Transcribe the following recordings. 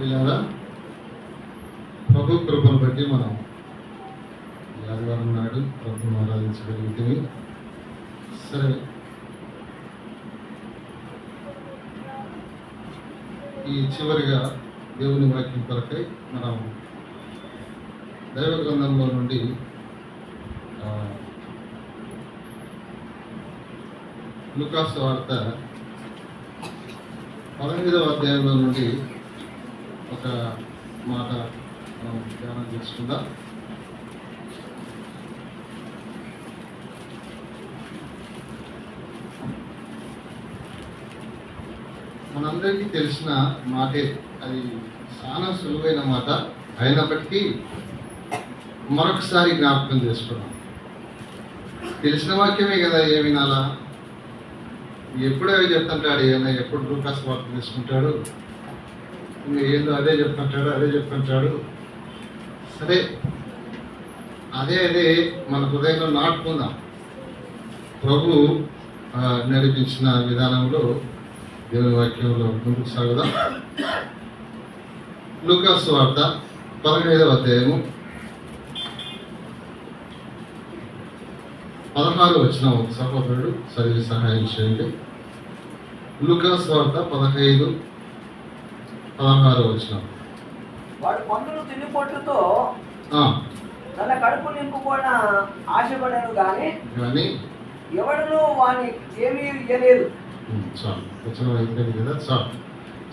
వీళ్ళారా ప్రభు కృపను బట్టి మనం ఆదివారం నాడు ప్రభుని ఆరాధించగలుగుతుంది. సరే, ఈ చివరిగా దేవుని వాక్యం కొరకై మనం దైవ గ్రంథంలో నుండి లూకాసు వార్త 18వ అధ్యాయంలో నుండి ఒక మాట మనం ధ్యానం చేసుకుందాం. మనందరికీ తెలిసిన మాటే, అది చాలా సులువైన మాట అయినప్పటికీ మరొకసారి జ్ఞాపకం చేసుకున్నాం. తెలిసిన వాక్యమే కదా, ఏ వినాలా? ఎప్పుడు అవి చెప్తుంటాడు, ఏమైనా ఎప్పుడు లూకాసు వార్త తీసుకుంటాడు, ఇంకా ఏందో అదే చెప్తుంటాడు. సరే, అదే మన హృదయంలో నాటుకుందాం. ప్రభు నడిపించిన విధానంలో దేవుని వాక్యంలో ముందుకు సాగుదాం. లూకాసు వార్త 15వ అధ్యాయము 16 వచనం ఒక సహోదరుడు చదివి సహాయం చేయండి. లూకాసు వార్త 15:16 వచనం. వాడు పందులు తిండిపొట్టుతో తన కడుపు నింపుకోవడం ఆశపడను కానీ ఎవడను వాని ఏమీ ఇయ్యలేదు. చాలు, వచనం అయిపోయింది కదా. చాలు,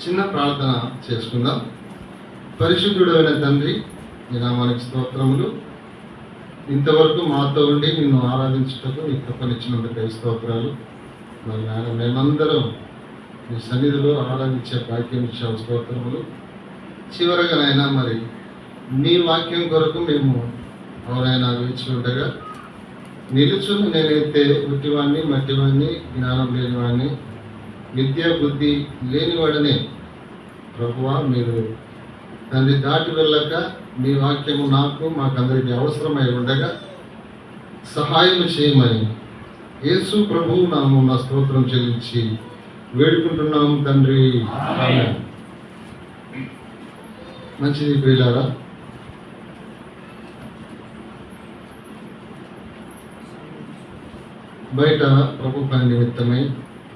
చిన్న ప్రార్థన చేసుకుందాం. పరిశుద్ధుడైన తండ్రి, నీ నామానికి స్తోత్రములు. ఇంతవరకు మాతో ఉండి నిన్ను ఆరాధించుటకు నీ కృపనిచ్చినందుకు స్తోత్రాలు. మరి నాయన, మేమందరం నీ సన్నిధిలో ఆరాధించే భాగ్యం ఇచ్చావు, స్తోత్రములు. చివరగా నాయన, మరి నీ వాక్యం కొరకు మేము ఎవరైనా వేచి ఉండగా నిలుచుని నేనైతే ఉట్టివాడిని, మట్టివాడిని, జ్ఞానం లేనివాడిని, విద్యా బుద్ధి లేనివాడనే ప్రభువా, మీరు దాన్ని దాటి వెళ్ళక మీ వాక్యము నాకు మాకందరికీ అవసరమై ఉండగా సహాయం చేయమని యేసు ప్రభువు నామమున స్తోత్రం చెల్లించి వేడుకుంటున్నాము తండ్రి. మంచిది ప్రియులారా, బయట ప్రభు పని నిమిత్తమై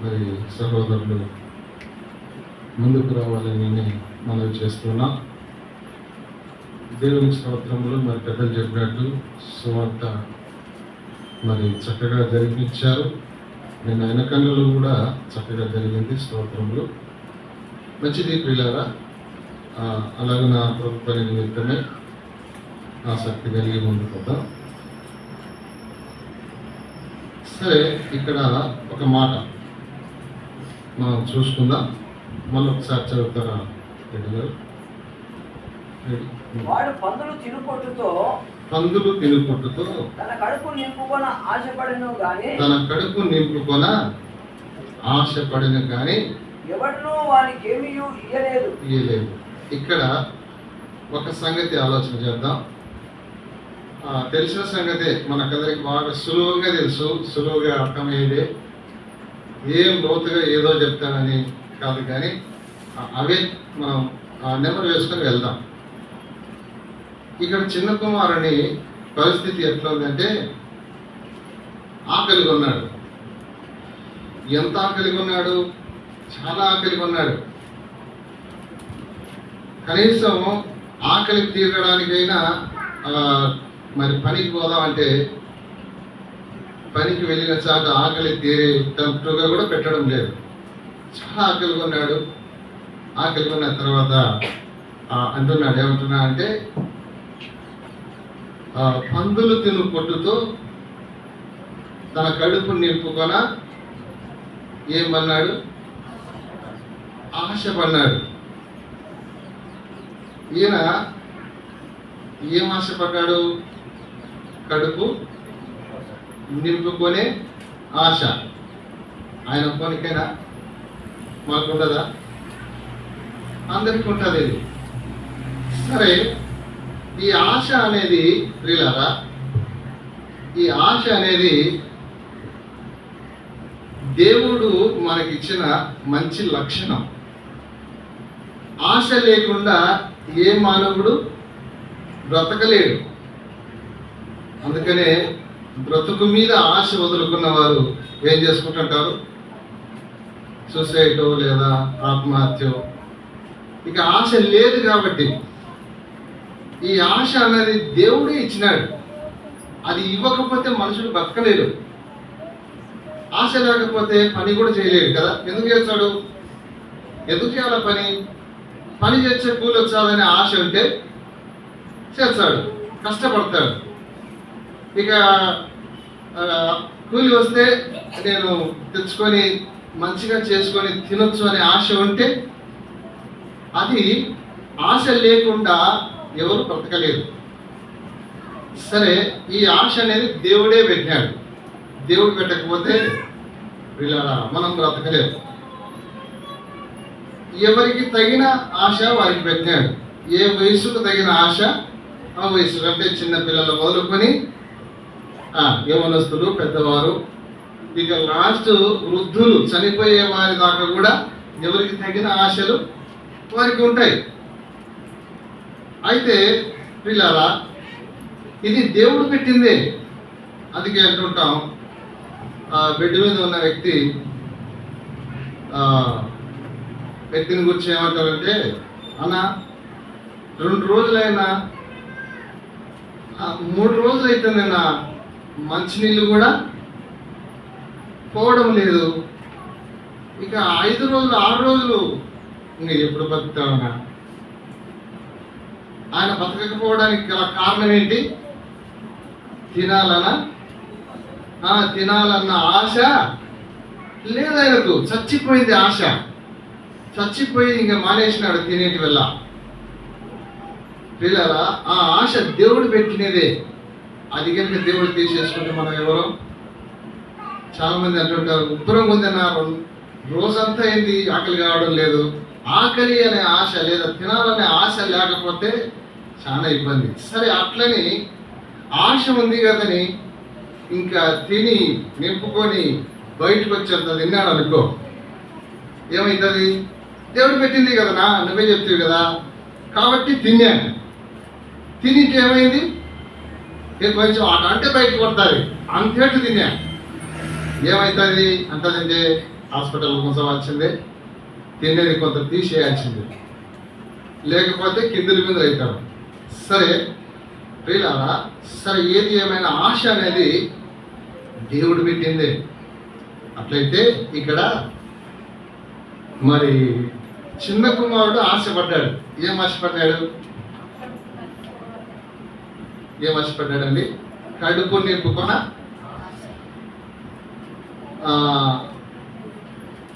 మరి సహోదరులు ముందుకు రావాలని మనవి చేస్తున్నాం. దేవుని స్తోత్రములు. మరి పెద్దలు చెప్పినట్టు సువార్త మరి చక్కగా జరిపించారు. నేను వెనకన్నులు కూడా చక్కగా జరిగింది, స్తోత్రములు. మంచిది ప్రియులారా, అలాగే నా ప్రభు పని నిమిత్తమే ఆసక్తి కలిగి ముందుకుపోతాం. సరే, ఇక్కడ ఒక మాట మనం చూసుకుందాం. మళ్ళీ ఒకసారి చదువుతారా? వాడు పందులు తినుపొట్టుతో తన కడుపు నింపుకొన ఆశపడిన గాని ఎవడను వానికి ఏమీ ఇయ్యలేదు. ఇక్కడ ఒక సంగతి ఆలోచన చేద్దాం. తెలిసిన సంగతే, మనకందరికి బాగా సులువుగా తెలుసు, సులువుగా అర్థమయ్యేదే. ఏం లోతుగా ఏదో చెప్తానని కాదు, కానీ అవే మనం నెంబర్ వేసుకొని వెళ్దాం. ఇక్కడ చిన్న కుమారుని పరిస్థితి ఎట్లా ఉందంటే, ఆకలిగా ఉన్నాడు. ఎంత ఆకలిగా ఉన్నాడు? చాలా ఆకలిగా ఉన్నాడు. కనీసం ఆకలి తీరడానికైనా మరి పనికి పోదామంటే పనికి వెళ్ళిన చాట ఆకలి తీరేటట్టుగా కూడా పెట్టడం లేదు. చాలా ఆకలిగా ఉన్నాడు. ఆకలిగా ఉన్న తర్వాత అంటున్నాడు, ఏమంటున్నా అంటే, పందులు తిను పొట్టుతో తన కడుపు నింపుకొన ఏమన్నాడు? ఆశపడ్డాడు. ఈయన ఏం ఆశపడ్డాడు? కడుపు నింపుకొనే ఆశ. ఆయన కొనికైనా మాకుండదా? అందరికీ ఉంటుంది ఇది. సరే, ఈ ఆశ అనేది ప్రియులారా, ఈ ఆశ అనేది దేవుడు మనకిచ్చిన మంచి లక్షణం. ఆశ లేకుండా ఏ మానవుడు బ్రతకలేడు. అందుకనే బ్రతుకు మీద ఆశ వదులుకున్న వారు ఏం చేసుకుంటుంటారు? సూసైడో లేదా ఆత్మహత్యో. ఇక ఆశ లేదు కాబట్టి, ఈ ఆశ అనేది దేవుడే ఇచ్చినాడు. అది ఇవ్వకపోతే మనుషుడు బతకలేడు. ఆశ లేకపోతే పని కూడా చేయలేడు కదా. ఎందుకు చేస్తాడు? ఎందుకు చేయాల పని చేసే కూలి వచ్చాలని ఆశ ఉంటే చేస్తాడు, కష్టపడతాడు. ఇక కూలి వస్తే నేను తెచ్చుకొని మంచిగా చేసుకొని తినొచ్చు అనే ఆశ ఉంటే, అది ఆశ లేకుండా ఎవరు బ్రతకలేరు. సరే, ఈ ఆశ అనేది దేవుడే పెట్టినాడు. దేవుడు పెట్టకపోతే వీళ్ళ మనం బ్రతకలేము. ఎవరికి తగిన ఆశ వారికి పెట్టినాడు. ఏ వయసుకు తగిన ఆశ ఆ వయసు. అంటే చిన్న పిల్లలు మొదలుకొని యవనస్తులు, పెద్దవారు, ఇక లాస్ట్ వృద్ధులు, చనిపోయే వారి దాకా కూడా ఎవరికి తగిన ఆశలు వారికి ఉంటాయి. అయితే పిల్లరా, ఇది దేవుడు పెట్టిందే. అందుకే అంటుంటాం, బెడ్ మీద ఉన్న వ్యక్తిని గురించి ఏమంటారంటే, అన్న 2 రోజులైనా 3 రోజులైతే నేను మంచినీళ్ళు కూడా పోవడం లేదు, ఇక 5 రోజులు 6 రోజులు ఇంకా ఎప్పుడు బతుకుతామన్నా. ఆయన బతకకపోవడానికి గల కారణం ఏంటి? తినాలన్న ఆశ లేదు ఆయనకు. చచ్చిపోయింది ఆశ. చచ్చిపోయి ఇంకా మానేసినాడు తినేటి వల్ల. పిల్లరా, ఆ ఆశ దేవుడు పెట్టినదే. అది కనుక దేవుడు తీసేసుకుంటే మనం ఎవరో. చాలా మంది అంటుంటారు, ఉబ్బరం ఉందన్న రోజంతా ఏంది ఆకలి కావడం లేదు. ఆకలి అనే ఆశ లేదా తినాలనే ఆశ లేకపోతే చాలా ఇబ్బంది. సరే, అట్లని ఆశ ఉంది కదని ఇంకా తిని నింపుకొని బయటకు వచ్చేంత తిన్నాడు అనుకో, ఏమవుతుంది? దేవుడు పెట్టింది కదనా, నువ్వే చెప్తావు కదా కాబట్టి తిన్నాను. తినింటే ఏమైంది? కొంచెం అట అంటే బయటకు పడుతుంది, అంతేట్టు తిన్నా. ఏమవుతుంది? అంత తింటే హాస్పిటల్ ఉంచవలసిందే, తినేది కొంత తీసేయాల్సిందే, లేకపోతే కిందుల మీద అవుతారు. సరే ప్రియులారా, సరే ఏది ఏమైనా ఆశ అనేది దేవుడు పెట్టిందే. అట్లయితే ఇక్కడ మరి చిన్న కుమారుడు ఆశపడ్డాడు. ఏం ఆశపడ్డాడండి? కడుపు నింపుకొన.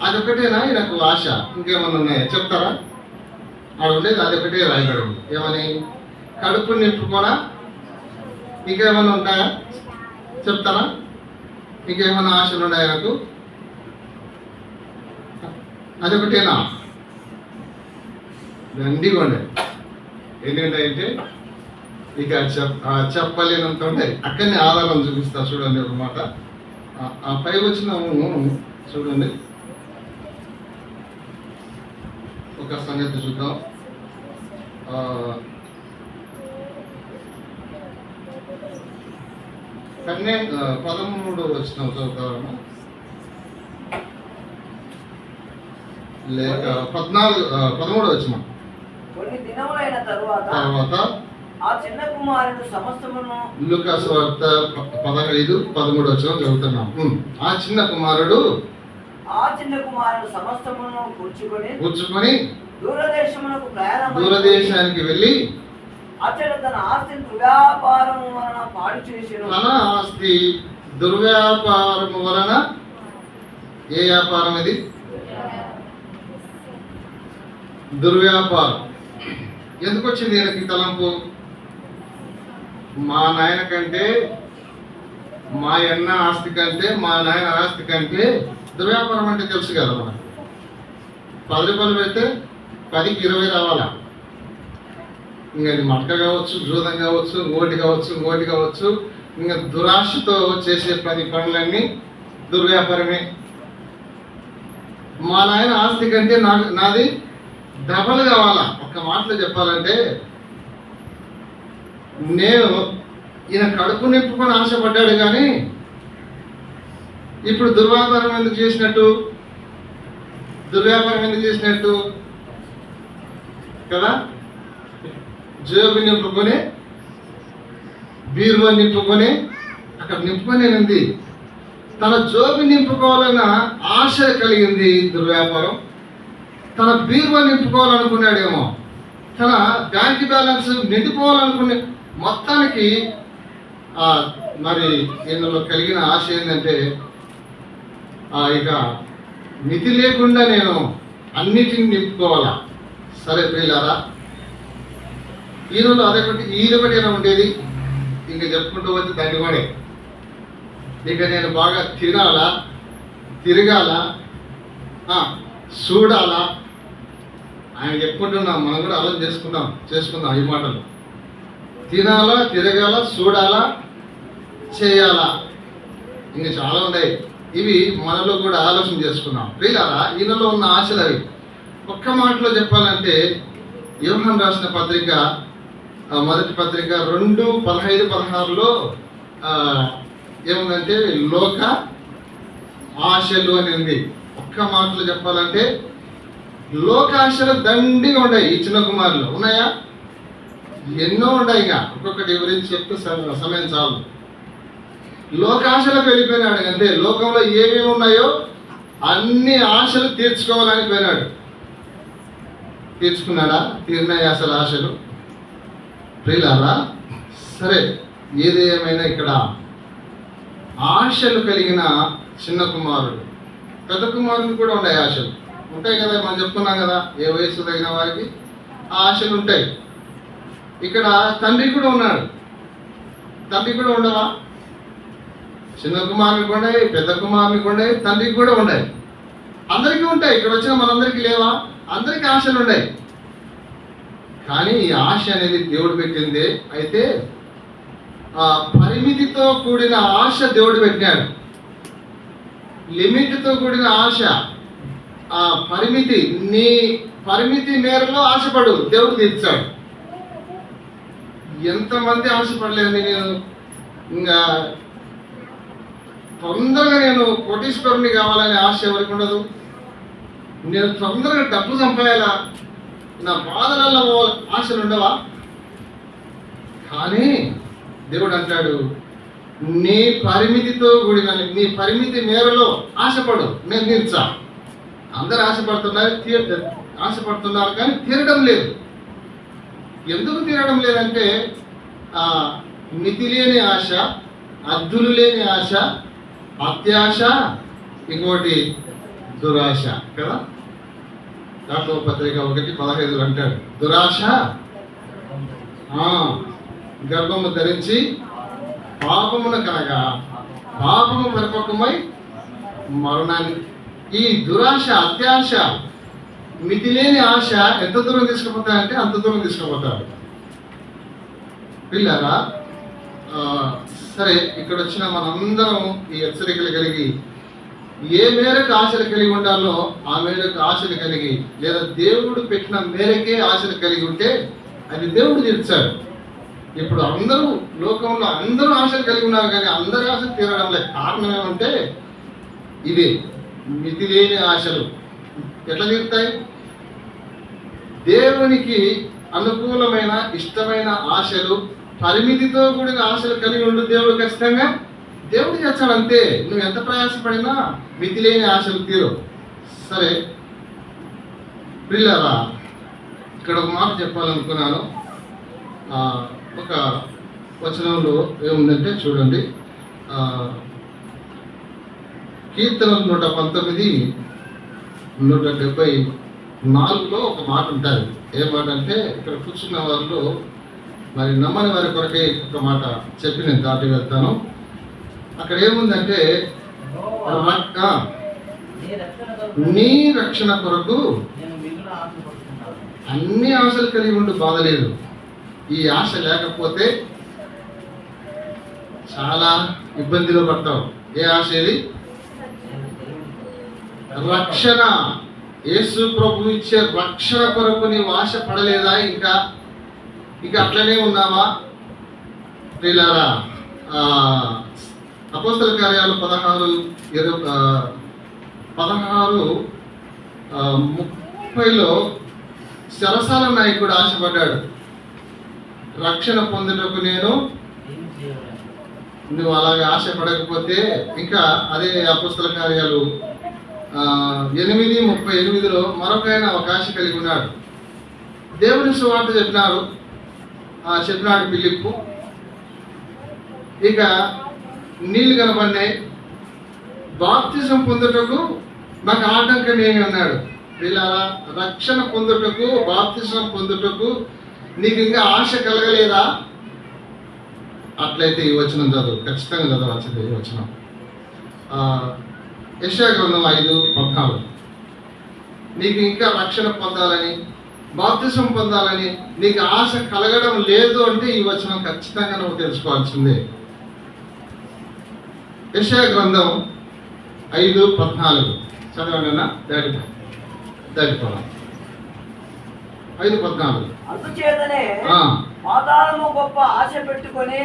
అదొకటేనా ఈయనకు ఆశ? ఇంకేమన్నా ఉన్నాయా చెప్తారా? ఆడ ఉండేది అదొకటే రాయబడి. ఏమని? కడుపు నింపుకొన. ఇంకేమన్నా ఉంటాయా చెప్తారా? ఇంకేమన్నా ఆశలు ఉన్నాయా నాకు? అదొకటేనా? దండిగా ఉండే. ఏంటంటే ఇక చెప్పలేనంత ఉంటాయి. అక్కడనే ఆధారం చూపిస్తా చూడండి ఒక మాట. ఆ పై వచ్చినాము చూడండి, ఒక సంగతి చూద్దాం. 13 వచ్చినాం చదువుతాము, లేక 13 వచ్చినాం. కొన్ని దినములైన తరువాత ఆ చిన్న కుమారుడు సమస్తమును. లూకాసు వార్త 15:13 వచ్చినాం చదువుతున్నాం. ఆ చిన్న కుమారుడు సమస్తమును కూర్చుకొని దూరదేశానికి వెళ్ళి అతడు తన ఆస్తిని దుర్వ్యాపారము వలన పాడు చేసెను. తన ఆస్తి దుర్వ్యాపారము వలన. ఏ వ్యాపారం ఇది? దుర్వ్యాపారం. ఎందుకు వచ్చింది ఈయనకి తలంపు? మా నాయన కంటే, మా అన్న ఆస్తి కంటే, మా నాయన ఆస్తి కంటే. దుర్వ్యాపారం అంటే తెలుసు కదా మనకు. 10 రూపాయలు పెడితే 10కి 20 రావాలా. ఇంకా అది మటక కావచ్చు, జూదం కావచ్చు, ఇంకోటి కావచ్చు. ఇంకా దురాశతో చేసే 10 పనులన్నీ దుర్వ్యాపారమే. మా నాయన ఆస్తి కంటే నాది డబల్ కావాలా. ఒక్క మాటలో చెప్పాలంటే, నేను ఈయన కడుపు నింపుకొని ఆశపడ్డాడు కానీ ఇప్పుడు దుర్వ్యాపారం ఎందుకు చేసినట్టు కదా? జేబు నింపుకొని, బీరువా నింపుకొని, అక్కడ నింపుకొని ఉంది. తన జోబు నింపుకోవాలన్న ఆశ కలిగింది దుర్వ్యాపారం. తన బీరువా నింపుకోవాలనుకున్నాడేమో, తన బ్యాంక్ బ్యాలెన్స్ నిండిపోవాలనుకునే మొత్తానికి మరి ఇందులో కలిగిన ఆశ ఏంటంటే, ఇక మితి లేకుండా నేను అన్నిటిని నింపుకోవాలా. సరే ప్రియులారా, ఈరోజు ఇదొకటి ఏదో ఉండేది. ఇంక చెప్పుకుంటూ వచ్చి దాన్ని కూడా ఇక నేను బాగా తినాలా, తిరగాల, చూడాలా. ఆయన చెప్పుకుంటున్నాం, మనం కూడా ఆలోచన చేసుకుందాం ఈ మాటలు. తినాలా, తిరగాల, చూడాలా, చేయాలా, ఇంకా చాలా ఉన్నాయి. ఇవి మనలో కూడా ఆలోచన చేసుకున్నాం. ప్రియులారా, ఈయనలో ఉన్న ఆశలు అవి. ఒక్క మాటలో చెప్పాలంటే, యోహాను రాసిన పత్రిక, మొదటి పత్రిక 2:15-16లో ఏముందంటే లోక ఆశలు అని ఉంది. ఒక్క మాటలో చెప్పాలంటే లోకాశలు దండిగా ఉన్నాయి. ఈ చిన్న కుమారులు ఉన్నాయా? ఎన్నో ఉన్నాయి. ఇంకా ఒక్కొక్కటి గురించి చెప్తే సమయం చాలు. లోకాశలకు వెళ్ళిపోయినాడు. అంటే లోకంలో ఏమేమి ఉన్నాయో అన్ని ఆశలు తీర్చుకోవాలని పోయినాడు. తీర్చుకున్నాడా? తీరినాయి అసలు ఆశలు? ప్రియులారా, సరే, ఏది ఏమైనా ఇక్కడ ఆశలు కలిగిన చిన్న కుమారుడు, పెద్ద కుమారుడు కూడా ఉన్నాయి. ఆశలు ఉంటాయి కదా, మనం చెప్పుకున్నాం కదా, ఏ వయసు తగిన వారికి ఆ ఆశలు ఉంటాయి. ఇక్కడ తండ్రి కూడా ఉన్నాడు. తండ్రి కూడా ఉండవా? చిన్న కుమారునికి ఉన్నాయి, పెద్ద కుమారునికి ఉన్నాయి, తండ్రికి కూడా ఉన్నాయి. అందరికీ ఉంటాయి. ఇక్కడ వచ్చిన మనందరికీ లేవా? అందరికీ ఆశలు ఉన్నాయి. కానీ ఈ ఆశ అనేది దేవుడు పెట్టిందే. అయితే పరిమితితో కూడిన ఆశ దేవుడు పెట్టాడు. లిమిట్తో కూడిన ఆశ. నీ పరిమితి మేరలో ఆశపడు, దేవుడు తీర్చాడు. ఎంతమంది ఆశపడలేదు. నేను ఇంకా తొందరగా నేను కోటీశ్వరుని కావాలనే ఆశ ఎవరికి ఉండదు. నేను తొందరగా డబ్బు సంపాయాలా, నా బాధలలో ఆశలు ఉండవా? కానీ దేవుడు అంటాడు, నీ పరిమితితో కూడిన, నీ పరిమితి మేరలో ఆశపడు, నేను తీర్చా. అందరు ఆశపడుతున్నారు కానీ తీరడం లేదు. ఎందుకు తీరడం లేదంటే మితి లేని ఆశ, అద్దులు లేని ఆశ, అత్యాశ, ఇంకోటి దురాశ కదా. యాకోబు పత్రిక 1:15 అంటాడు, దురాశ గర్భము ధరించి పాపమును కనగా పాపము పరిపక్వమై మరణాన్ని. ఈ దురాశ, అత్యాశ, మితిలేని ఆశ ఎంత దూరం తీసుకుపోతాయంటే అంత దూరం తీసుకుపోతారు. పిల్లరా, సరే, ఇక్కడ వచ్చిన మనందరం ఈ హెచ్చరికలు కలిగి ఏ మేరకు ఆశలు కలిగి ఉండాలో ఆ మేరకు ఆశలు కలిగి, లేదా దేవుడు పెట్టిన మేరకే ఆశలు కలిగి ఉంటే అది దేవుడు తీర్చాడు. ఇప్పుడు అందరూ లోకంలో అందరూ ఆశలు కలిగి ఉన్నారు కానీ అందరి ఆశలు తీరడం లేదు. కారణం ఏమంటే ఇది మితి లేని ఆశలు. ఎట్లా తీరుతాయి? దేవునికి అనుకూలమైన ఇష్టమైన ఆశలు, పరిమితితో కూడిన ఆశలు కలిగి ఉండు. దేవుడు ఖచ్చితంగా దేవుడు చేస్తాడు. అంతే, నువ్వు ఎంత ప్రయాసపడినా మితి లేని ఆశలు తీరు. సరే ప్రియులారా, ఇక్కడ ఒక మాట చెప్పాలనుకున్నాను. ఒక వచనంలో ఏముందంటే చూడండి, కీర్తనలు 119:174లో ఒక మాట ఉంటుంది. ఏ మాట అంటే, ఇక్కడ కూర్చున్న వారిలో మరి నమ్మని వారి కొరకే ఒక మాట చెప్పి నేను దాటి వెళ్తాను. అక్కడ ఏముందంటే, నీ రక్షణ కొరకు అన్ని ఆశలు కలిగి ఉండి బాధ లేదు. ఈ ఆశ లేకపోతే చాలా ఇబ్బందిలో పడతావు. ఏ ఆశ ఇది? రక్షణ. యేసు ప్రభు ఇచ్చే రక్షణ కొరకు నీవు ఆశ పడలేదా? ఇంకా అట్లనే ఉన్నావా? ప్రియులారా, అపోస్తల కార్యాలు 16:30లో చెరసాల నాయకుడు ఆశపడ్డాడు, రక్షణ పొందుటకు నువ్వు అలాగే ఆశపడకపోతే. ఇంకా అదే అపోస్తల కార్యాలు 8:38లో మరొకైన అవకాశ కలిగి ఉన్నాడు. దేవుని సువార్త చెప్పినాడు ఫిలిప్పు. ఇక నీళ్లు కనబడినాయి, బాప్తిజం పొందుటకు నాకు ఆటంకం ఏమి అన్నాడు. ఇలా రక్షణ పొందుటకు, బాప్తిజం పొందుటకు నీకు ఇంకా ఆశ కలగలేదా? అట్లయితే ఈ వచనం చదువు, ఖచ్చితంగా చదవాల్సింది ఈ వచనం. యెషయా గ్రంథం 5:14. నీకు ఇంకా రక్షణ పొందాలని, బాప్తిజం పొందాలని నీకు ఆశ కలగడం లేదు అంటే ఈ వచనం ఖచ్చితంగా నువ్వు తెలుసుకోవాల్సిందే. యెషయా గ్రంథం 5:14 చదవండి అన్న. దాటిపోవాలి. 5:14. అందుచేతనే పాతాళము గొప్ప ఆశ పెట్టుకొని.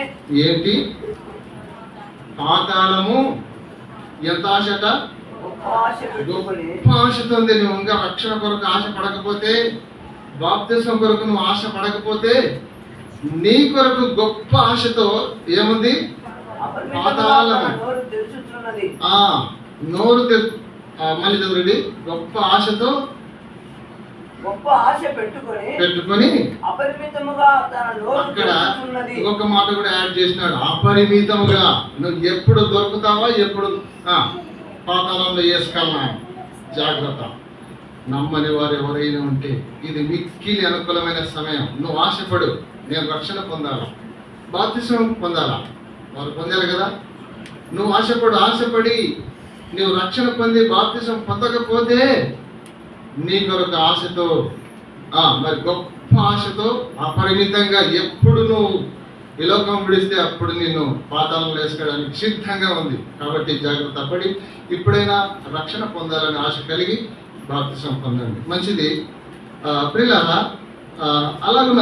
ఏంటి పాతాళము? ఎంత ఆశట? గొప్ప ఆశతో ఉంది. నువ్వు ఇంకా రక్షణ కొరకు ఆశ పడకపోతే, బాప్తిజం కొరకు నువ్వు ఆశ పడకపోతే, నీ కొరకు గొప్ప ఆశతో ఏముంది? పాతాళము. నోరు మళ్ళీ చదువుడి. గొప్ప ఆశతో గొప్ప ఆశ పెట్టుకొని అపరిమితముగా తన నోరు అక్కడ తెరుచుచున్నది. ఇంకొక మాట కూడా యాడ్ చేసినాడు, అపరిమితముగా. నువ్వు ఎప్పుడు దొరుకుతావా, ఎప్పుడు పాతాళంలో వేసుకెళ్ళా. జాగ్రత్త. నమ్మని వారు ఎవరైనా ఉంటే ఇది మిక్కిలి అనుకూలమైన సమయం. నువ్వు ఆశపడు, నేను రక్షణ పొందాలా, బాప్తిజం పొందాలా. వారు పొందారు కదా. నువ్వు ఆశపడి నువ్వు రక్షణ పొంది బాప్తిజం పొందకపోతే నీ కొరకు ఆశతో, మరి గొప్ప ఆశతో అపరిమితంగా ఎప్పుడు నువ్వు ఈ లోకం విడిస్తే అప్పుడు నిన్ను పాతాళంలో వేసుకోవడానికి సిద్ధంగా ఉంది. కాబట్టి జాగ్రత్త పడి ఇప్పుడైనా రక్షణ పొందాలని ఆశ కలిగి బాప్తిజం పొందండి. మంచిది. ప్రియులారా, అలాగున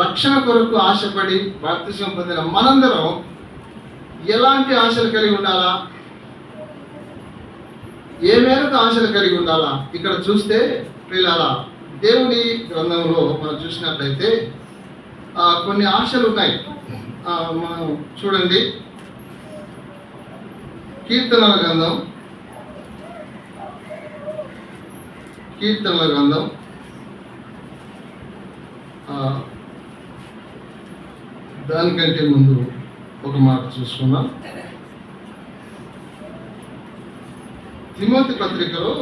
రక్షణ కొరకు ఆశపడి బాప్తిజం పొందిన మనందరం ఎలాంటి ఆశలు కలిగి ఉండాలా? ఏ మేరకు ఆశలు కలిగి ఉండాలా? ఇక్కడ చూస్తే ప్రియులారా, దేవుని గ్రంథంలో మనం చూసినట్లయితే కొన్ని ఆశలు ఉన్నాయి. మనం చూడండి, కీర్తనల గ్రంథం దానికంటే ముందు ఒక మాట చూసుకుందాం. తిమోతి పత్రికలో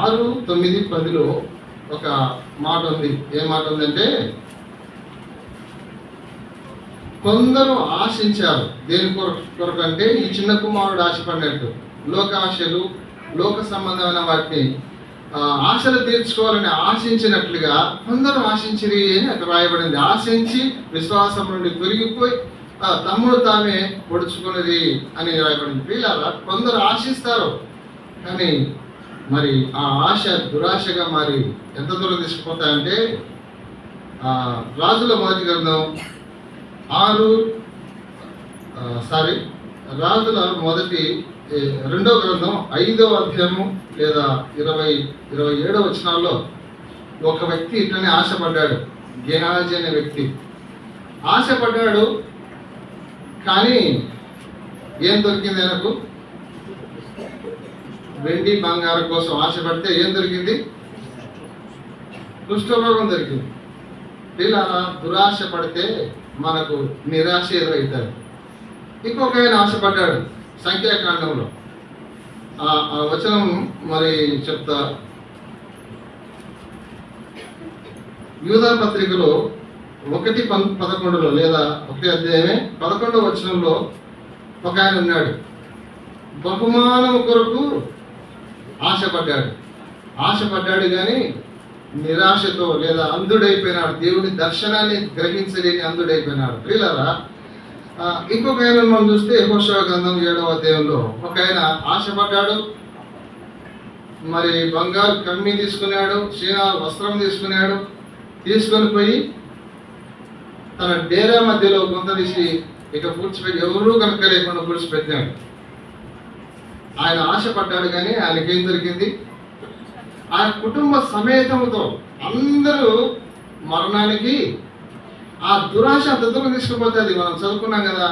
6, 9, 10లో ఒక మాట ఉంది. ఏ మాట ఉందంటే, కొందరు ఆశించారు. దేని కొరకు అంటే ఈ చిన్న కుమారుడు ఆశపడినట్టు లోకాశలు, లోక సంబంధమైన వాటిని ఆశలు తీర్చుకోవాలని ఆశించినట్లుగా కొందరు ఆశించిరి అని అక్కడ రాయబడింది. ఆశించి విశ్వాసం నుండి తొలగిపోయి తమ్ముడు తామే పొడుచుకున్నది అని రాయబడింది. వీళ్ళ కొందరు ఆశిస్తారు, కానీ మరి ఆ ఆశ దురాశగా మారి ఎంత దూరం తీసుకుపోతాయంటే, రాజుల మొదటి గ్రంథం రాజుల మొదటి 2వ గ్రంథం 5వ అధ్యాయము లేదా 27వ వచనాల్లో ఒక వ్యక్తి ఇట్లనే ఆశపడ్డాడు. గెహాజీ అనే వ్యక్తి ఆశపడ్డాడు, కానీ ఏం దొరికింది ఆయనకు? వెండి బంగారం కోసం ఆశపడితే ఏం దొరికింది? కుష్ఠరోగం దొరికింది. ఇలా దురాశ పడితే మనకు నిరాశ ఎదురవుతారు. ఇంకొక ఆయన ఆశపడ్డాడు. సంఖ్యాకాండంలో ఆ వచనం మరి చెప్తా. యూదా పత్రికలో 1:11 లేదా 1 అధ్యాయమే 11వ వచనంలో ఒక ఆయన ఉన్నాడు. బహుమానం కొరకు ఆశపడ్డాడు కానీ నిరాశతో లేదా అంధుడైపోయినాడు. దేవుని దర్శనాన్ని గ్రహించలేని అంధుడైపోయినాడు. ప్రియులారా, ఇంకొక ఆయన మనం చూస్తే యెహోషువ గ్రంథం 7వ అధ్యాయంలో ఒక ఆయన ఆశపడ్డాడు, మరి బంగారు కమ్మి తీసుకున్నాడు, శ్రీనాథ్ వస్త్రం తీసుకున్నాడు, తీసుకొని పోయి తన డేరా మధ్యలో కొంత తీసి ఇక పూడ్చిపెట్టి ఎవరూ కనుక లేకుండా పూడ్చిపెట్టాడు. ఆయన ఆశపడ్డాడు కానీ ఆయనకేం దొరికింది? ఆయన కుటుంబ సమేతముతో అందరూ మరణానికి ఆ దురాశ అంత దూరం తీసుకుపోతుంది. మనం చదువుకున్నాం కదా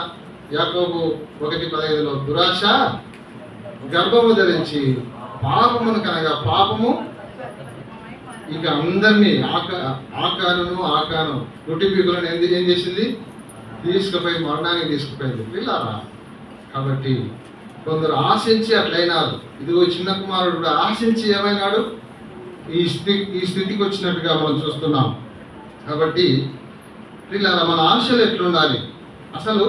యాకోబు 1:15 దురాశ గర్భము ధరించి పాపమును కనగా పాపము ఇక అందరినీ ఆకాను కుటుంబీకులను ఏం చేసింది? తీసుకుపోయి మరణానికి తీసుకుపోయింది పిల్లారా. కాబట్టి కొందరు ఆశించి అట్లయినారు. ఇదిగో చిన్న కుమారుడు కూడా ఆశించి ఏమైనాడు? ఈ స్థితికి వచ్చినట్టుగా మనం చూస్తున్నాం. కాబట్టి పిల్లారా, మన ఆశలు ఎట్లుండాలి? అసలు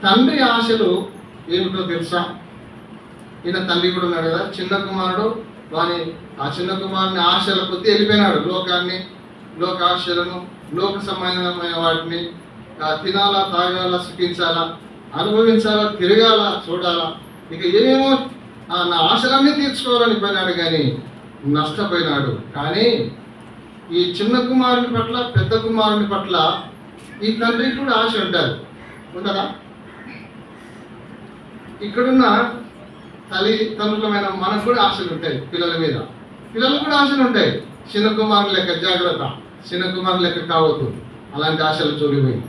తండ్రి ఆశలు ఏమిటో తెలుసా? ఈయన తండ్రి కూడా ఉన్నాడు కదా, చిన్న కుమారుడు ఆ చిన్న కుమారుని ఆశల కొద్దీ వెళ్ళిపోయినాడు. లోక ఆశలను, లోక సంబంధమైన వాటిని తినాలా, తాగాలా, సుఖించాలా, అనుభవించాలా, తిరగాల, చూడాలా, ఇక ఏమేమో నా ఆశలన్నీ తీర్చుకోవాలని పోయినాడు కానీ నష్టపోయినాడు. కానీ ఈ చిన్న కుమారుని పట్ల, పెద్ద కుమారుని పట్ల ఈ తండ్రికి కూడా ఆశ ఉంటుంది. ఉంటుందా? ఇక్కడున్న తల్లిదండ్రులమైన మనకు కూడా ఆశలు ఉంటాయి. పిల్లల మీద పిల్లలకు కూడా ఆశలు ఉంటాయి. చిన్న కుమారుని లెక్క జాగ్రత్త, చిన్న కుమారుని లెక్క కావద్దు, అలాంటి ఆశలు చూడిపోయి.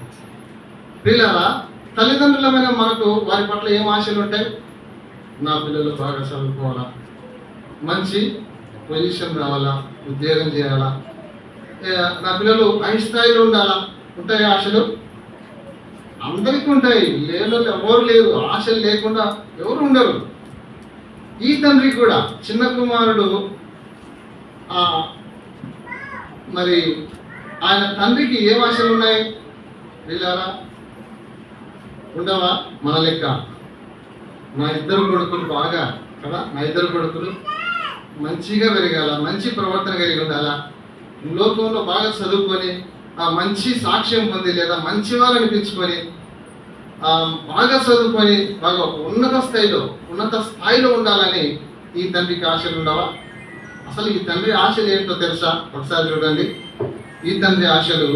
పిల్లల తల్లిదండ్రులమైన మనకు వారి పట్ల ఏం ఆశలు ఉంటాయి? నా పిల్లలు బాగా చదువుకోవాలా, మంచి పొజిషన్ రావాలా, ఉద్యోగం చేయాలా, నా పిల్లలు హై స్థాయిలో ఉండాలా. ఉంటాయి ఆశలు, అందరికీ ఉంటాయి. ఎవరు లేరు, ఆశలు లేకుండా ఎవరు ఉండరు. ఈ తండ్రి కూడా చిన్న కుమారుడు మరి ఆయన తండ్రికి ఏం ఆశలు ఉన్నాయి? వీళ్ళారా ఉండవా? మన లెక్క నా ఇద్దరు కొడుకులు బాగా కదా, నా ఇద్దరు కొడుకులు మంచిగా పెరగాల, మంచి ప్రవర్తన కలిగి ఉండాలా, లోకంలో బాగా చదువుకొని మంచి సాక్ష్యం పొంది, లేదా మంచి వాళ్ళు అనిపించుకొని బాగా చదువుకొని బాగా ఉన్నత స్థాయిలో ఉండాలని ఈ తండ్రికి ఆశలు ఉండవా? అసలు ఈ తండ్రి ఆశలు ఏంటో తెలుసా? ఒకసారి చూడండి. ఈ తండ్రి ఆశలు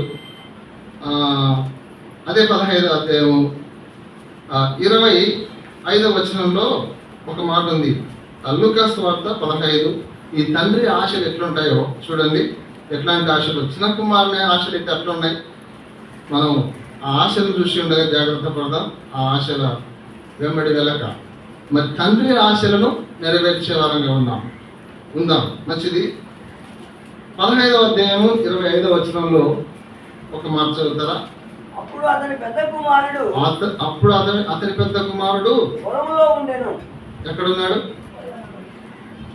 అదే 15వ అధ్యాయము 25వ వచనంలో ఒక మాట ఉంది. లూకాసు వార్త 15. ఈ తండ్రి ఆశలు ఎట్లుంటాయో చూడండి. ఎట్లాంటి ఆశలు? చిన్న కుమారుని ఆశలు అయితే ఎట్లా ఉన్నాయి? మనం ఆ ఆశలు చూసి ఉండగా జాగ్రత్త పడదాం. ఆ ఆశల వెంబడి వెళ్ళక మరి తండ్రి ఆశలను నెరవేర్చే వారంగా ఉందాం. మంచిది. 15వ అధ్యాయము 25వ వచనంలో ఒక మాట చదువుతారా? అప్పుడు అతని పెద్ద కుమారుడు పొలంలో ఉండెను. ఎక్కడున్నాడు?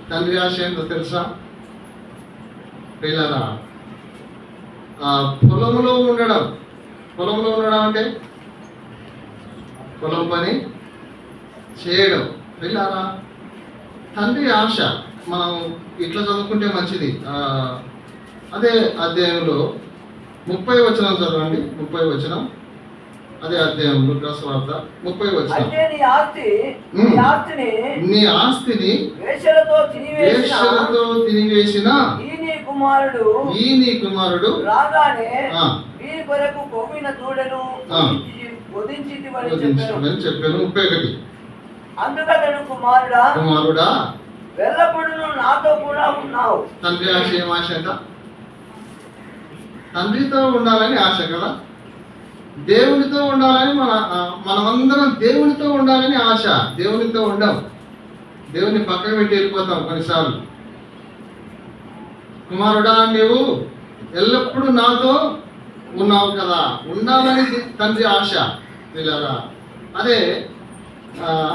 తండ్రి ఆశ ఏంటో తెలుసా? పిల్లరా, పొలంలో ఉండడం అంటే పొలం పని చేయడం. పిల్లరా, తండ్రి ఆశ మనం ఇట్లా చదువుకుంటే మంచిది. అదే అధ్యాయంలో 30వ వచనం చదవండి. 30వ వచనం అదే అధ్యాయం లూకాసు వార్త 30వ వచనం. నీ ఆస్తిని వేశ్యలతో తినివేసిన ఈ నీ కుమారుడు రాగానే వీరి కొరకు కొవ్విన దూడను వధించితివని చెప్పాను. 31. అందుకతడు కుమారుడా వెళ్ళప్పుడు నాతో కూడా ఉన్నావు. తండ్రి ఆశ ఏం ఆశ అంట? తండ్రితో ఉండాలని ఆశ కదా, దేవునితో ఉండాలని మనమందరం దేవునితో ఉండాలని ఆశ. దేవునితో ఉండం, దేవుని పక్కన పెట్టి వెళ్ళిపోతాం కొన్నిసార్లు. కుమారుడా నీవు ఎల్లప్పుడూ నాతో ఉన్నావు కదా, ఉండాలని తండ్రి ఆశ. వీళ్ళరా అదే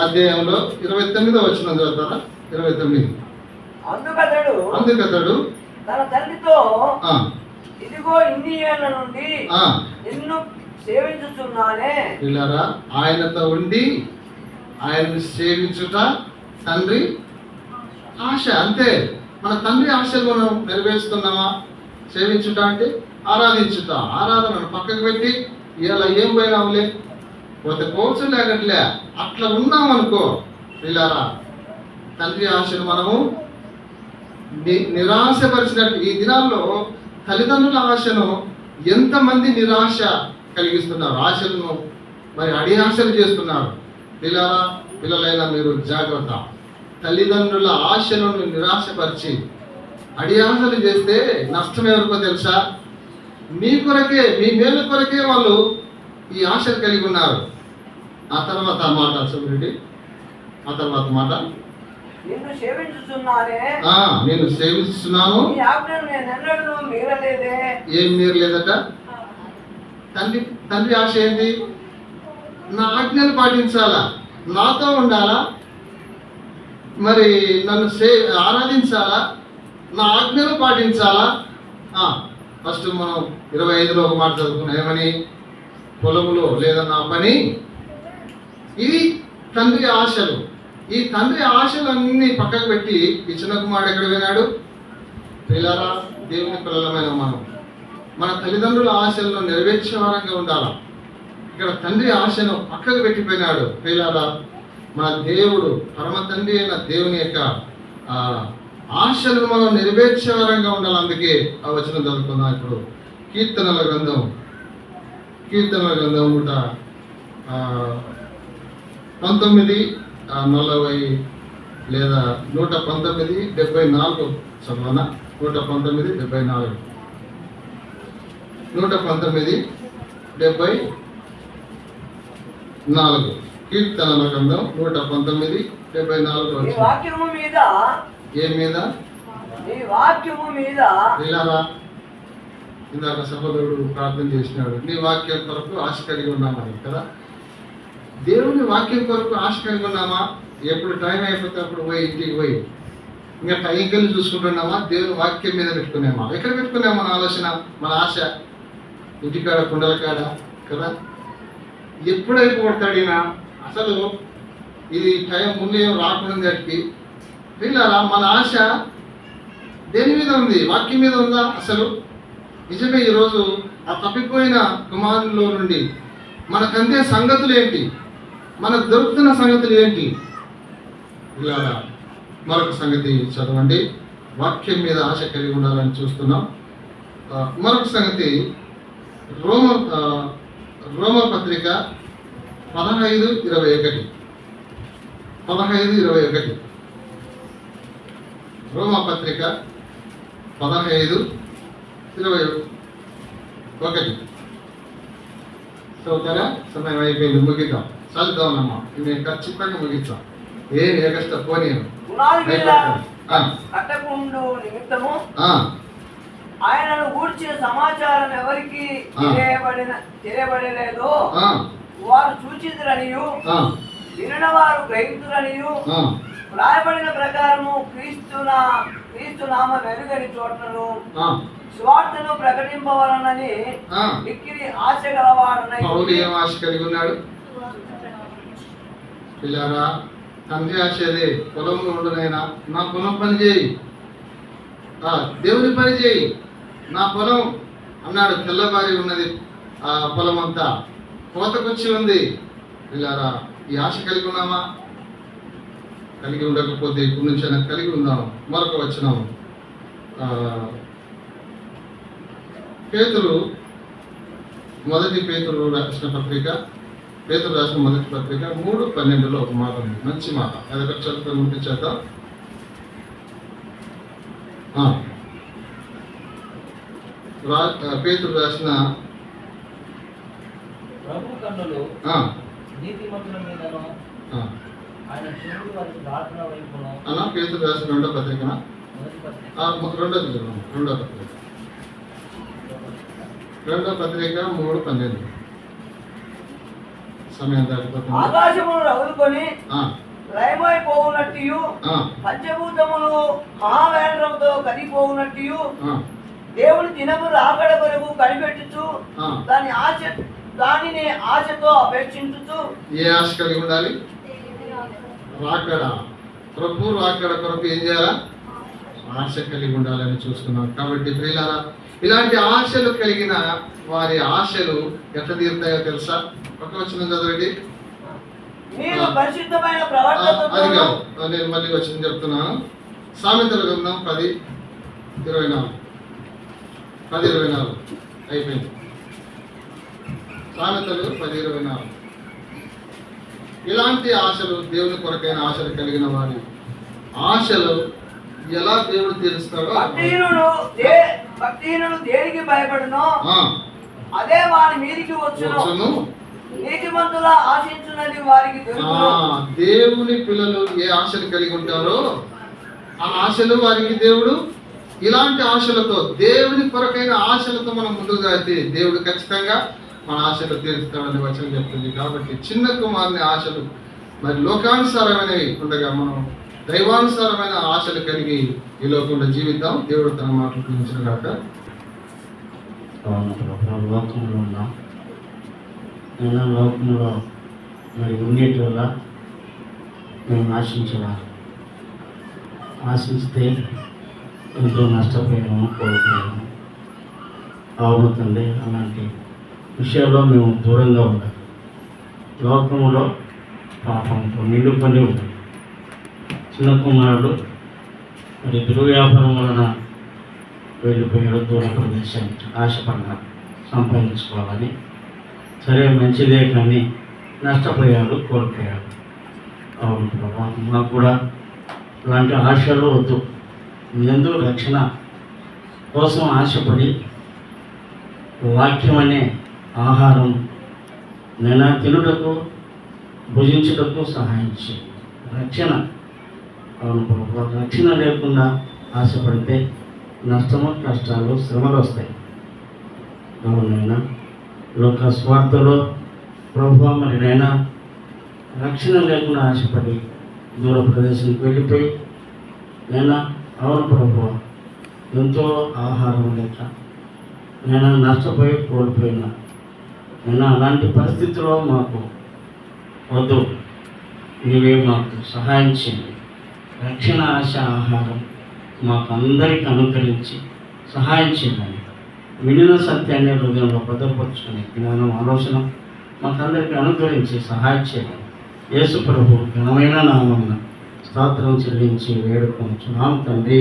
అధ్యాయంలో 29వ వచనం చదువుతారా? 29. అందుకతడు తన తల్లితో ఇదిగో ఇన్ని ఏళ్ల నుండి నిన్ను సేవించుచున్నానే. వీళ్ళరా ఆయనతో ఉండి ఆయనను సేవించుట తండ్రి ఆశ. అంతే. మన తండ్రి ఆశలు మనం నెరవేరుస్తున్నామా? సేవించుట అంటే ఆరాధించుట. ఆరాధనను పక్కకు పెట్టి ఇలా ఏం పోయినావులే, పోతే పోవచ్చు, లేకట్లే అట్లా ఉన్నామనుకో వీళ్ళారా తండ్రి ఆశను మనము నిరాశపరిచినట్టు ఈ దినాల్లో తల్లిదండ్రుల ఆశను ఎంతమంది నిరాశ కలిగిస్తున్నారు, ఆశలను మరి అడియాశలు చేస్తున్నారు. పిల్లలైనా మీరు జాగ్రత్త. తల్లిదండ్రుల ఆశలను నిరాశపరిచి అడియాశలు చేస్తే నష్టం ఎవరికో తెలుసా? మీ కొరకే, మీ మేలు కొరకే వాళ్ళు ఈ ఆశలు కలిగి ఉన్నారు. ఆ తర్వాత మాట చూడండి, ఆ తర్వాత మాట, నిన్ను సేవించుచున్నానే, నేను సేవిస్తున్నాను, నీ ఆజ్ఞను నేను ఎన్నడూ మీరలేదే. ఏం మీరలేదట? తండ్రి ఆశ ఏంటి? నా ఆజ్ఞలు పాటించాలా, నాతో ఉండాలా, మరి నన్ను ఆరాధించాలా, నా ఆజ్ఞలు పాటించాలా. ఫస్ట్ మనం 25లో ఒక మాట చదువుకున్నాం, ఏమని? పొలములో లేదా నా పని. ఇది తండ్రి ఆశలు. ఈ తండ్రి ఆశలన్నీ పక్కకు పెట్టి ఈ చిన్న కుమారుడు ఎక్కడ వినాడు? పిల్లరా, దేవుని పిల్లలమైన మన తల్లిదండ్రుల ఆశలను నెరవేర్చే వారంగా ఉండాలా. ఇక్కడ తండ్రి ఆశను పక్కకు పెట్టిపోయినాడు. పిల్లరా, మన దేవుడు పరమ తండ్రి అయిన దేవుని యొక్క ఆశలను మనం నెరవేర్చే వారంగా ఉండాలి. అందుకే ఆ వచనం చదువుకుందాం ఇప్పుడు. కీర్తనల గ్రంథం 19:40 లేదా 119:74 చదవనా? 119:74 119:74 కీర్తనల గ్రంథం 119:74. నీ వాక్యము మీద, ఏ మీద? నీ వాక్యము మీద. ఇలారా, ఇందాక సహోదరుడు ప్రార్థన చేసినాడు, నీ వాక్యం కొరకు ఆశ కలిగి ఉన్నామని కదా. దేవుని వాక్యం కొరకు ఆశ కలిగి ఉన్నామా? ఎప్పుడు టైం అయిపోతే అప్పుడు పోయి ఇంటికి పోయి ఇంకా టైంకి వెళ్ళి చూసుకుంటున్నామా? దేవుని వాక్యం మీద పెట్టుకున్నామా? ఎక్కడ పెట్టుకున్నామా? మన ఆలోచన, మన ఆశ ఇంటికాడ, కుండల కాడ కదా. ఎప్పుడైపోతాడు ఈయన? అసలు ఇది టైం ముందే రాకుండా వాటికి. పిల్లరా, మన ఆశ దేని మీద ఉంది? వాక్యం మీద ఉందా? అసలు నిజమే. ఈరోజు ఆ తప్పిపోయిన కుమారుల్లో నుండి మనకు అందే సంగతులు ఏంటి? మనకు దొరుకుతున్న సంగతులు ఏంటి? ఇలా మరొక సంగతి చదవండి. వాక్యం మీద ఆశ కలిగి ఉండాలని చూస్తున్నాం. మరొక సంగతి రోమ పత్రిక 15:21 రోమ పత్రిక 15:21 చదువుతారా? సమయం అయిపోయింది, ముగిద్దాం. చదువుతామమ్మా, నేను ఖచ్చితంగా ముగిస్తాం. ఏం ఏకష్ట పోనీ కట్టకుండు నిమిత్తము ఆయనను గూర్చిన సమాచారం ఎవరికి తెలియబడలేదో వారు చూచిదురనియు వినిన వారు గ్రహించురనియు రాయబడిన ప్రకారము క్రీస్తు నామ వెలుగని చోట్లను స్వార్థను ప్రకటింపవలనని మిక్కిలి ఆశ గలవాడనై. ఏం ఆశ కలిగి ఉన్నాడు? పిల్లారా, తండ్రి ఆశ అదే. పొలంలో ఉండనైనా నా పొలం పని చేయి, దేవుని పని చేయి, నా పొలం అన్నాడు. తెల్లబారి ఉన్నది ఆ పొలం అంతా, కోతకొచ్చి ఉంది. పిల్లారా, ఈ ఆశ కలిగి ఉన్నామా? కలిగి ఉండకపోతే ఇప్పుడు నుంచి కలిగి ఉందాం. మరొక వచనం, మొదటి పేతురు రాసిన పత్రిక, పేతురు రాసిన మొదటి పత్రిక 3:12 ఒక మాట ఉంది, మంచి మాట. అది ఒక చదువుకొని ముట్టించేద్దాం. పేతురు రాసిన ప్రభు కన్నులు నీతిమంతుల మీదను ఆయన చెవులు వారి ప్రార్థన వైపును. అన్న పేతురు రాసిన రెండో పత్రిక, రెండో పత్రిక 3:12. సమయం దాటిపోతుంది. ఆకాశమును రగులుకొని లయమైపోవునట్టు, పంచభూతములు మహావేంద్రంతో కదిపోవునట్టు దేవుని దినము రాకడ కొరకు కనిపెట్టుచు దానిని ఆశతో అపేక్షించుచు. ఏ ఆశ కలిగి ఉండాలి? రాకడ, ప్రభు రాకడ కొరకు ఏం చేయాలా? ఆశ కలిగి ఉండాలని చూస్తున్నాం. కాబట్టి ప్రియులారా, ఇలాంటి ఆశలు కలిగిన వారి ఆశలు ఎట్లా తీరుతాయో తెలుసా? ఒక వచనం చదవండి. మీరు పరిశుద్ధమైన ప్రవర్తనతో, అది కాదు, నేను మళ్ళీ వచనం చెప్తున్నాను. సామెతల గ్రంథం 10:24 అయిపోయింది. సామెతలు 10:24. ఇలాంటి ఆశలు, దేవుని కొరకైన ఆశలు కలిగిన వారి ఆశలు ఎలా దేవుడు తీరుస్తాడో భక్తిహీనుడు దేనికి భయపడునో ఆ, అదే వారి మీదికి వచ్చును. వచ్చును. నీతిమంతుల ఆశించున్నది వారికి దొరుకును. దేవుని పిల్లలు ఏ ఆశలు కలిగి ఉంటారో ఆ ఆశలు వారికి దేవుడు ఇలాంటి ఆశలతో, దేవుని కొరకైన ఆశలతో మనం ముందుకు సాగితే దేవుడు ఖచ్చితంగా మన ఆశలు తీరుస్తాడని వచనం చెప్తుంది. కాబట్టి చిన్న కుమారుని ఆశలు మరి లోకానుసారమైనవి ఉండగా మనం దైవానుసారమైన ఆశలు కలిగి ఈ లోకంలో జీవిద్దాం. దేవుడు తన మాటలు గురించిన కాక లోకంలో ఉన్నాం. నేను లోకంలో మరి ఉండేటి వల్ల మేము ఆశిస్తే ఎంతో నష్టపోయాము, కోల్పోయాము. అవుతుంది. అలాంటి విషయాల్లో మేము దూరంగా ఉండాలి. లోకంలో పాపంతో నిండుకొని ఉండాలి. చిన్న కుమారుడు మరి దుర్వ్యాపారం వలన వెళ్ళిపోయాడు దూర ప్రదేశానికి, ఆశపడ్డాడు సంపాదించుకోవాలని. సరే మంచిదే కానీ నష్టపోయాడు, కోల్పోయాడు. అవును ప్రభా, మాకు కూడా ఇలాంటి ఆశలు వద్దు. ఎందు రక్షణ కోసం ఆశపడి వాక్యం అనే ఆహారం నేను తినుటకు భుజించుటకు సహాయం చేయి. రక్షణ, అవును ప్రభా, రక్షణ లేకుండా ఆశపడితే నష్టము, కష్టాలు, శ్రమలు వస్తాయి. అవునైనా లోక స్వార్థలో ప్రభు మరి నైనా రక్షణ లేకుండా ఆశపడి దూర ప్రదేశానికి వెళ్ళిపోయి నేను అవును ప్రభు ఎంతో ఆహారం లేక నేను నష్టపోయి కోల్పోయినా నేను అలాంటి పరిస్థితిలో మాకు వద్దు. నీవే మాకు సహాయం చేయండి. రక్షణ ఆశ ఆహారం మాకు అందరికీ అనుకరించి సహాయం చేయాలి. వినిన సత్యాన్ని హృదయంలో భద్రపరుచుకునే జ్ఞానం, ఆలోచన మాకందరికీ అనుకరించి సహాయం చేయాలి. యేసు ప్రభు ఘనమైన నామమున స్తోత్రం చెల్లించి వేడుకొనుచున్నాం తండ్రి.